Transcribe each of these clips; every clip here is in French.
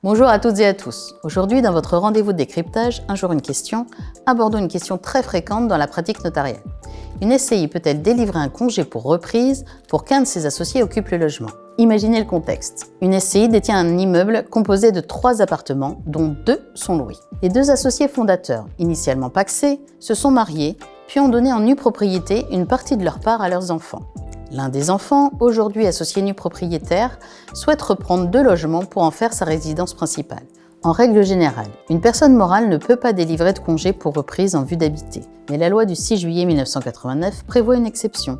Bonjour à toutes et à tous. Aujourd'hui, dans votre rendez-vous de décryptage, un jour une question, abordons une question très fréquente dans la pratique notariale. Une SCI peut-elle délivrer un congé pour reprise pour qu'un de ses associés occupe le logement? Imaginez le contexte. Une SCI détient un immeuble composé de 3 appartements, dont 2 sont loués. Les 2 associés fondateurs, initialement pacsés, se sont mariés, puis ont donné en nue propriété une partie de leur part à leurs enfants. L'un des enfants, aujourd'hui associé nu propriétaire, souhaite reprendre 2 logements pour en faire sa résidence principale. En règle générale, une personne morale ne peut pas délivrer de congé pour reprise en vue d'habiter. Mais la loi du 6 juillet 1989 prévoit une exception,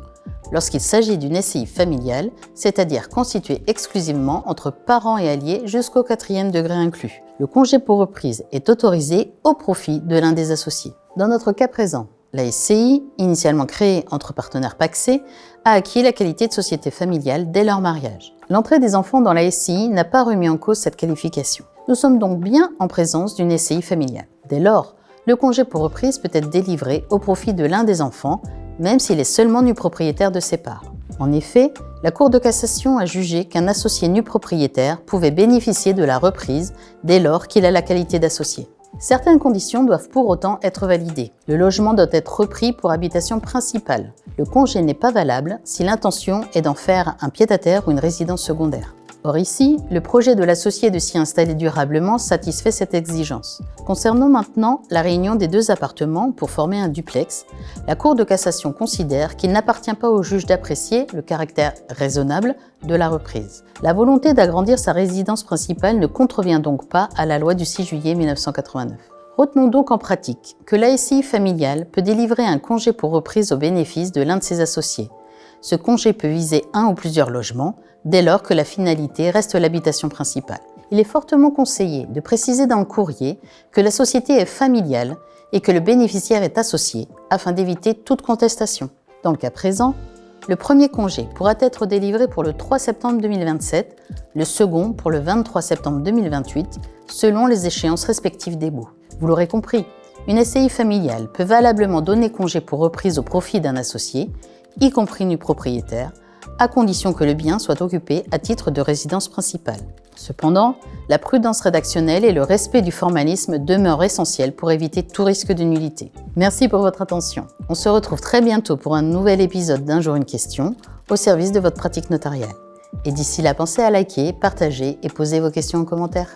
lorsqu'il s'agit d'une SCI familiale, c'est-à-dire constituée exclusivement entre parents et alliés jusqu'au 4e degré inclus. Le congé pour reprise est autorisé au profit de l'un des associés. Dans notre cas présent, la SCI, initialement créée entre partenaires pacsés, a acquis la qualité de société familiale dès leur mariage. L'entrée des enfants dans la SCI n'a pas remis en cause cette qualification. Nous sommes donc bien en présence d'une SCI familiale. Dès lors, le congé pour reprise peut être délivré au profit de l'un des enfants, même s'il est seulement nu propriétaire de ses parts. En effet, la Cour de cassation a jugé qu'un associé nu propriétaire pouvait bénéficier de la reprise dès lors qu'il a la qualité d'associé. Certaines conditions doivent pour autant être validées. Le logement doit être repris pour habitation principale. Le congé n'est pas valable si l'intention est d'en faire un pied-à-terre ou une résidence secondaire. Or ici, le projet de l'associé de s'y installer durablement satisfait cette exigence. Concernant maintenant la réunion des 2 appartements pour former un duplex, la Cour de cassation considère qu'il n'appartient pas au juge d'apprécier le caractère raisonnable de la reprise. La volonté d'agrandir sa résidence principale ne contrevient donc pas à la loi du 6 juillet 1989. Retenons donc en pratique que la SCI familiale peut délivrer un congé pour reprise au bénéfice de l'un de ses associés. Ce congé peut viser un ou plusieurs logements, dès lors que la finalité reste l'habitation principale. Il est fortement conseillé de préciser dans le courrier que la société est familiale et que le bénéficiaire est associé, afin d'éviter toute contestation. Dans le cas présent, le premier congé pourra être délivré pour le 3 septembre 2027, le second pour le 23 septembre 2028, selon les échéances respectives des baux. Vous l'aurez compris, une SCI familiale peut valablement donner congé pour reprise au profit d'un associé, y compris nu propriétaire, à condition que le bien soit occupé à titre de résidence principale. Cependant, la prudence rédactionnelle et le respect du formalisme demeurent essentiels pour éviter tout risque de nullité. Merci pour votre attention. On se retrouve très bientôt pour un nouvel épisode d'Un jour une question, au service de votre pratique notariale. Et d'ici là, pensez à liker, partager et poser vos questions en commentaire.